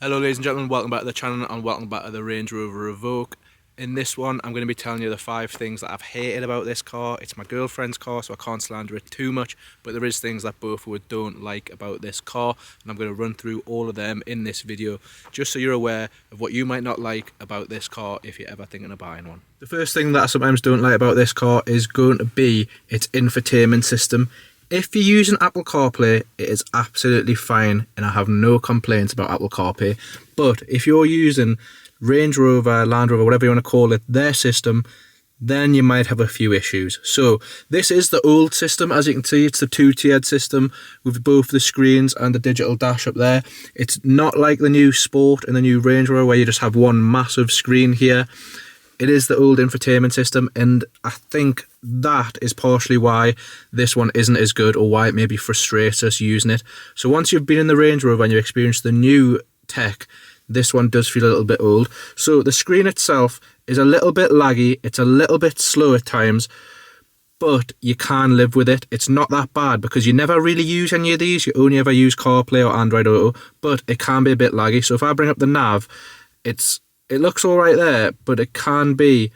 Hello ladies and gentlemen, welcome back to the channel and welcome back to the Range Rover Evoque. In this one I'm going to be telling you the 5 things that I've hated about this car. It's my girlfriend's car, so I can't slander it too much, but there is things that both of us don't like about this car, and I'm going to run through all of them in this video just so you're aware of what you might not like about this car if you're ever thinking of buying one. The first thing that I sometimes don't like about this car is going to be its infotainment system. If you're using Apple CarPlay, it is absolutely fine and I have no complaints about Apple CarPlay. But if you're using Range Rover, Land Rover, whatever you want to call it, their system, then you might have a few issues. So this is the old system. As you can see, it's the 2-tiered system with both the screens and the digital dash up there. It's not like the new Sport and the new Range Rover where you just have one massive screen here. It is the old infotainment system, and I think that is partially why this one isn't as good, or why it maybe frustrates us using it. So once you've been in the Range Rover and you've experienced the new tech, this one does feel a little bit old. So the screen itself is a little bit laggy, it's a little bit slow at times, but you can live with it. It's not that bad because you never really use any of these. You only ever use CarPlay or Android Auto, but it can be a bit laggy. So if I bring up the nav, it looks all right there, but it can be,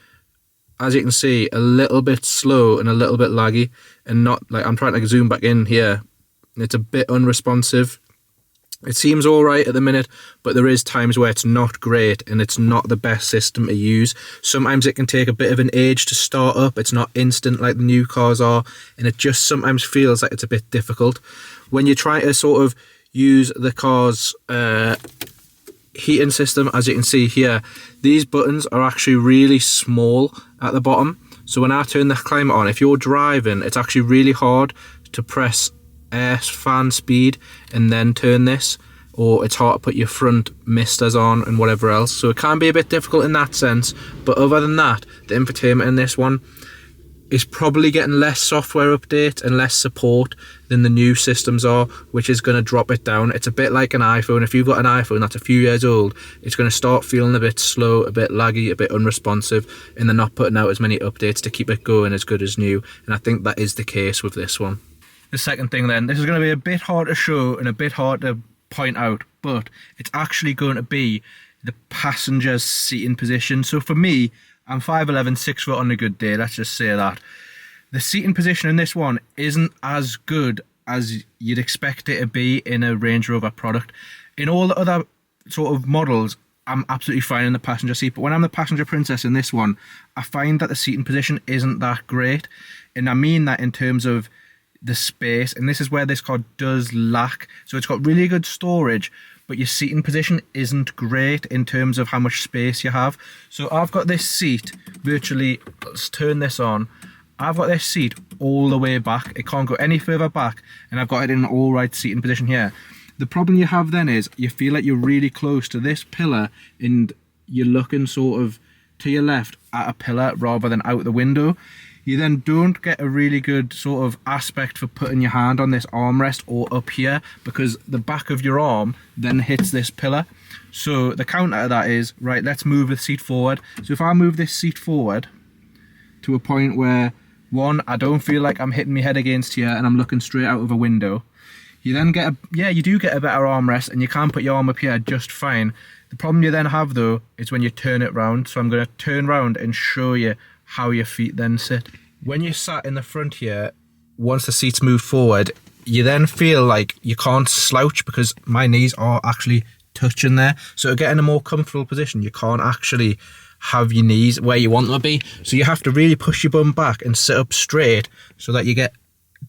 as you can see, a little bit slow and a little bit laggy, and not like, I'm trying to zoom back in here. It's a bit unresponsive. It seems all right at the minute, but there is times where it's not great and it's not the best system to use. Sometimes it can take a bit of an age to start up. It's not instant like the new cars are, and it just sometimes feels like it's a bit difficult. When you try to sort of use the car's heating system, as you can see here, these buttons are actually really small at the bottom. So when I turn the climate on, if you're driving, it's actually really hard to press air fan speed and then turn this, or it's hard to put your front misters on and whatever else. So it can be a bit difficult in that sense, but other than that, the infotainment in this one is probably getting less software updates and less support than the new systems are, which is going to drop it down. It's a bit like an iPhone. If you've got an iPhone that's a few years old, it's going to start feeling a bit slow, a bit laggy, a bit unresponsive, and they're not putting out as many updates to keep it going as good as new. And I think that is the case with this one. The second thing then, this is going to be a bit hard to show and a bit hard to point out, but it's actually going to be the passenger's seating position. So for me, I'm 5'11", 6 foot on a good day, let's just say that. The seating position in this one isn't as good as you'd expect it to be in a Range Rover product. In all the other sort of models, I'm absolutely fine in the passenger seat, but when I'm the passenger princess in this one, I find that the seating position isn't that great. And I mean that in terms of the space, and this is where this car does lack. So it's got really good storage, but your seating position isn't great in terms of how much space you have. So I've got this seat virtually, let's turn this on, I've got this seat all the way back, it can't go any further back, and I've got it in an all right seating position here. The problem you have then is you feel like you're really close to this pillar and you're looking sort of to your left at a pillar rather than out the window. You then don't get a really good sort of aspect for putting your hand on this armrest or up here, because the back of your arm then hits this pillar. So the counter to that is, right, let's move the seat forward. So if I move this seat forward to a point where, one, I don't feel like I'm hitting my head against here and I'm looking straight out of a window, you then get you do get a better armrest and you can put your arm up here just fine. The problem you then have though is when you turn it round. So I'm going to turn round and show you how your feet then sit. When you're sat in the front here, once the seats move forward, you then feel like you can't slouch because my knees are actually touching there. So to get in a more comfortable position, you can't actually have your knees where you want them to be. So you have to really push your bum back and sit up straight so that you get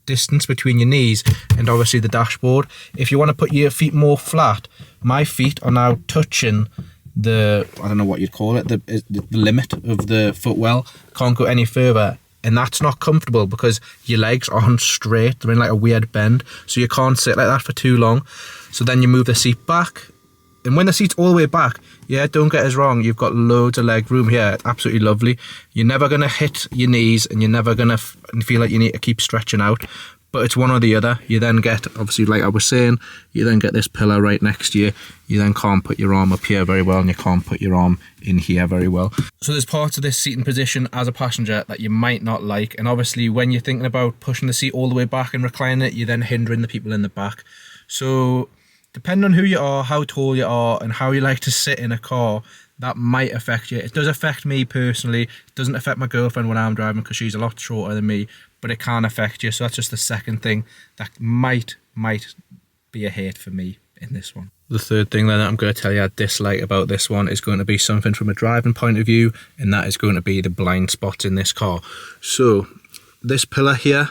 distance between your knees and obviously the dashboard. If you want to put your feet more flat, my feet are now touching the, I don't know what you'd call it, the limit of the footwell. Can't go any further, and that's not comfortable because your legs aren't straight, they're in like a weird bend, so you can't sit like that for too long. So then you move the seat back, and when the seat's all the way back, yeah, don't get us wrong, you've got loads of leg room here, it's absolutely lovely. You're never going to hit your knees and you're never going to feel like you need to keep stretching out, but it's one or the other. You then get, obviously like I was saying, you then get this pillar right next to you. You then can't put your arm up here very well and you can't put your arm in here very well. So there's parts of this seating position as a passenger that you might not like, and obviously when you're thinking about pushing the seat all the way back and reclining it, you're then hindering the people in the back. So depending on who you are, how tall you are, and how you like to sit in a car, that might affect you. It does affect me personally. It doesn't affect my girlfriend when I'm driving because she's a lot shorter than me, but it can affect you. So that's just the second thing that might be a hate for me in this one. The third thing then that I'm going to tell you I dislike about this one is going to be something from a driving point of view, and that is going to be the blind spots in this car. So this pillar here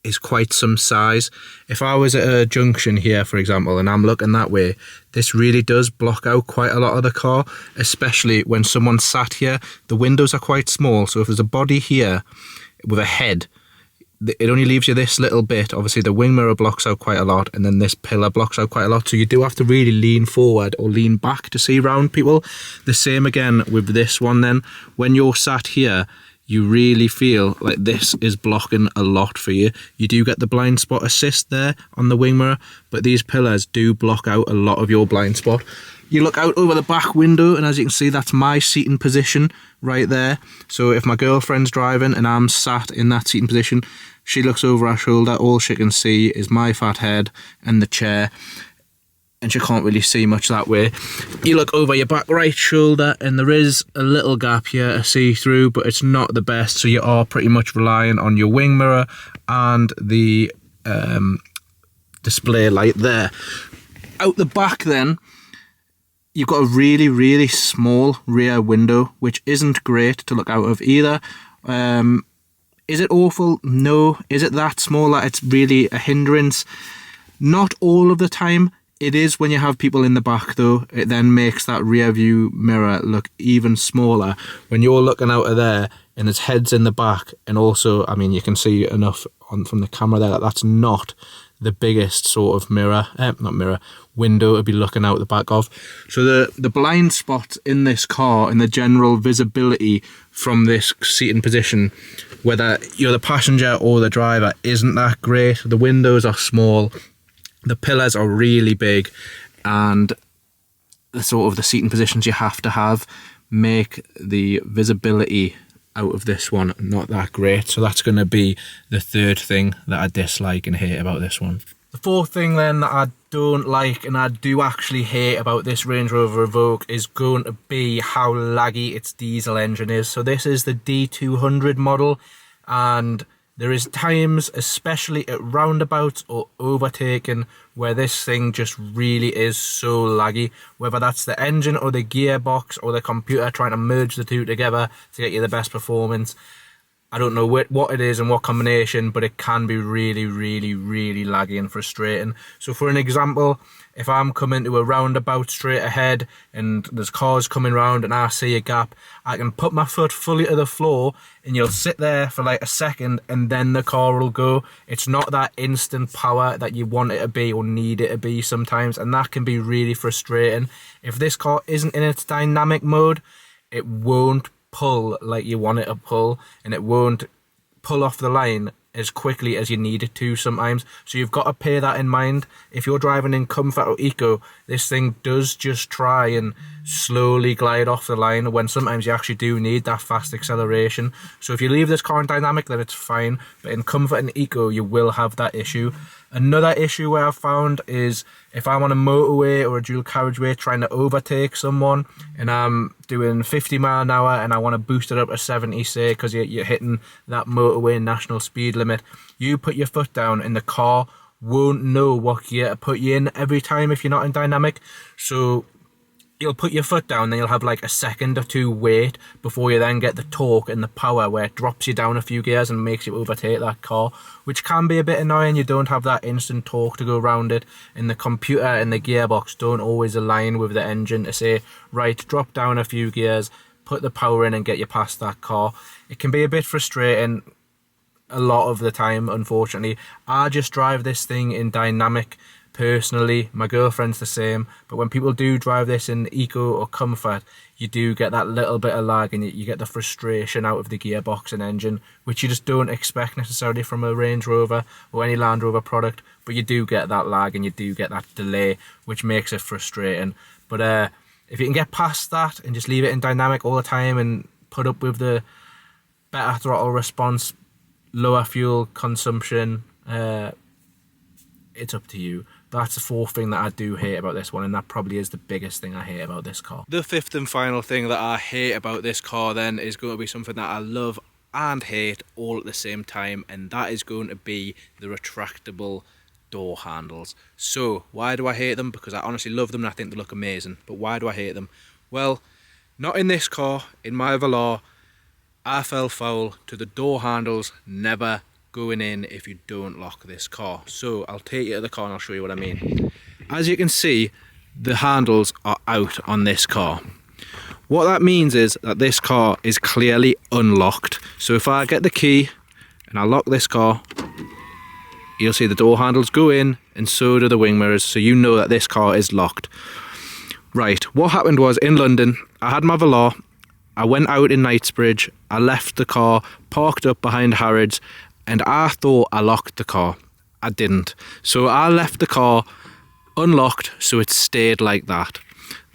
is quite some size. If I was at a junction here, for example, and I'm looking that way, this really does block out quite a lot of the car, especially when someone's sat here. The windows are quite small, so if there's a body here with a head, it only leaves you this little bit. Obviously the wing mirror blocks out quite a lot, and then this pillar blocks out quite a lot, so you do have to really lean forward or lean back to see round people. The same again with this one then. When you're sat here, you really feel like this is blocking a lot for you. You do get the blind spot assist there on the wing mirror, but these pillars do block out a lot of your blind spot. You look out over the back window, and as you can see, that's my seating position right there. So if my girlfriend's driving and I'm sat in that seating position, she looks over her shoulder, all she can see is my fat head and the chair, and she can't really see much that way. You look over your back right shoulder, and there is a little gap here to see through, but it's not the best, so you are pretty much relying on your wing mirror and the display light there. Out the back then, you've got a really small rear window, which isn't great to look out of either. Is it awful? No. Is it that small that it's really a hindrance? Not all of the time. It is when you have people in the back though. It then makes that rear view mirror look even smaller when you're looking out of there and there's heads in the back. And also, I mean, you can see enough from the camera there that that's not the biggest sort of window to be looking out the back of. So the blind spots in this car and the general visibility from this seating position, whether you're the passenger or the driver, isn't that great. The windows are small, the pillars are really big, and the sort of the seating positions you have to have make the visibility out of this one not that great. So that's going to be the third thing that I dislike and hate about this one. The fourth thing then that I don't like and I do actually hate about this Range Rover Evoque is going to be how laggy its diesel engine is. So this is the D200 model, and there is times, especially at roundabouts or overtaking, where this thing just really is so laggy. Whether that's the engine or the gearbox or the computer trying to merge the two together to get you the best performance. I don't know what it is and what combination, but it can be really laggy and frustrating. So for an example, if I'm coming to a roundabout straight ahead and there's cars coming round and I see a gap, I can put my foot fully to the floor and you'll sit there for like a second and then the car will go. It's not that instant power that you want it to be or need it to be sometimes, and that can be really frustrating. If this car isn't in its dynamic mode, it won't pull like you want it to pull, and it won't pull off the line as quickly as you need it to sometimes. So you've got to bear that in mind. If you're driving in comfort or eco, this thing does just try and slowly glide off the line when sometimes you actually do need that fast acceleration. So if you leave this car in dynamic, then it's fine, but in comfort and eco you will have that issue. Another issue where I've found is if I'm on a motorway or a dual carriageway trying to overtake someone and I'm doing 50 mile an hour and I want to boost it up to 70, say, because you're hitting that motorway national speed limit, you put your foot down and the car won't know what gear to put you in every time if you're not in dynamic. So you'll put your foot down, then you'll have like a second or two wait before you then get the torque and the power where it drops you down a few gears and makes you overtake that car, which can be a bit annoying. You don't have that instant torque to go around it, and the computer and the gearbox don't always align with the engine to say, right, drop down a few gears, put the power in and get you past that car. It can be a bit frustrating a lot of the time, unfortunately. I just drive this thing in dynamic personally. My girlfriend's the same, but when people do drive this in eco or comfort, you do get that little bit of lag and you get the frustration out of the gearbox and engine, which you just don't expect necessarily from a Range Rover or any Land Rover product, but you do get that lag and you do get that delay, which makes it frustrating. But if you can get past that and just leave it in dynamic all the time and put up with the better throttle response, lower fuel consumption, it's up to you. That's the fourth thing that I do hate about this one, and that probably is the biggest thing I hate about this car. The fifth and final thing that I hate about this car then is going to be something that I love and hate all at the same time, and that is going to be the retractable door handles. So why do I hate them? Because I honestly love them and I think they look amazing. But why do I hate them? Well, not in this car. In my Velar, I fell foul to the door handles never going in if you don't lock this car. So I'll take you to the car and I'll show you what I mean. As you can see, the handles are out on this car. What that means is that this car is clearly unlocked. So if I get the key and I lock this car, you'll see the door handles go in and so do the wing mirrors, so you know that this car is locked. Right, what happened was in London, I had my Velar, I went out in Knightsbridge, I left the car parked up behind Harrods, and I thought I locked the car. I didn't. So I left the car unlocked, so it stayed like that.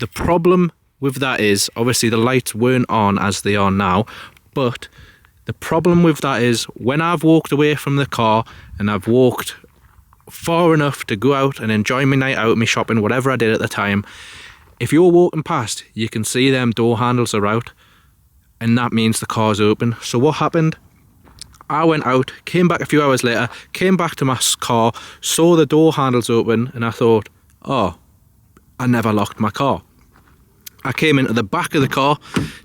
The problem with that is, obviously the lights weren't on as they are now, but the problem with that is when I've walked away from the car and I've walked far enough to go out and enjoy my night out, my shopping, whatever I did at the time, if you're walking past, you can see them door handles are out, and that means the car's open. So what happened? I went out, came back a few hours later, came back to my car, saw the door handles open, and I thought, oh, I never locked my car. I came into the back of the car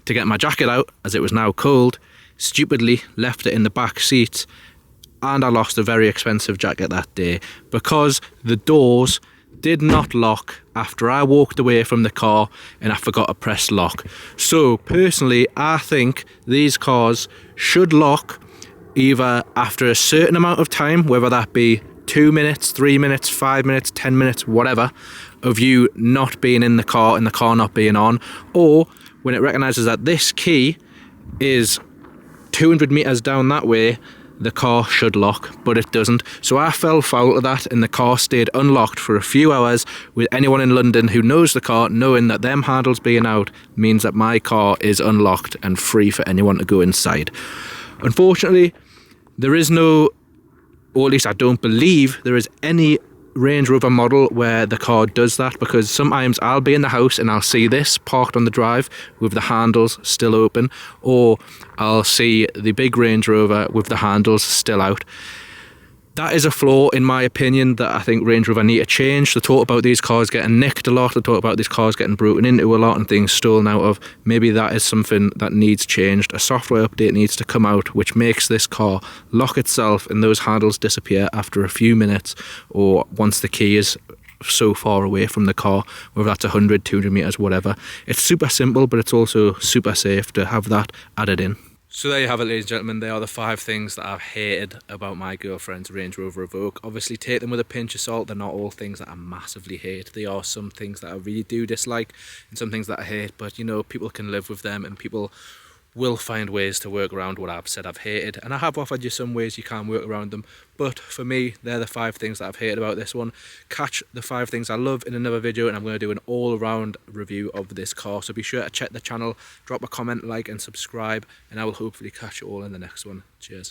to get my jacket out, as it was now cold, stupidly left it in the back seat, and I lost a very expensive jacket that day because the doors did not lock after I walked away from the car and I forgot to press lock. So personally, I think these cars should lock either after a certain amount of time, whether that be 2 minutes, 3 minutes, 5 minutes, 10 minutes, whatever, of you not being in the car and the car not being on, or when it recognises that this key is 200 metres down that way, the car should lock, but it doesn't. So I fell foul of that and the car stayed unlocked for a few hours, with anyone in London who knows the car knowing that them handles being out means that my car is unlocked and free for anyone to go inside. Unfortunately, there is no, or at least I don't believe there is any Range Rover model where the car does that, because sometimes I'll be in the house and I'll see this parked on the drive with the handles still open, or I'll see the big Range Rover with the handles still out. That is a flaw in my opinion that I think Range Rover need to change. They talk about these cars getting nicked a lot, they talk about these cars getting broken into a lot and things stolen out of. Maybe that is something that needs changed. A software update needs to come out which makes this car lock itself and those handles disappear after a few minutes, or once the key is so far away from the car, whether that's 100, 200 metres, whatever. It's super simple, but it's also super safe to have that added in. So there you have it, ladies and gentlemen. They are the 5 things that I've hated about my girlfriend's Range Rover Evoque. Obviously, take them with a pinch of salt. They're not all things that I massively hate. There are some things that I really do dislike and some things that I hate. But, you know, people can live with them and people will find ways to work around what I've said I've hated. And I have offered you some ways you can work around them. But for me, they're the 5 things that I've hated about this one. Catch the 5 things I love in another video, and I'm going to do an all-around review of this car. So be sure to check the channel, drop a comment, like and subscribe, and I will hopefully catch you all in the next one. Cheers.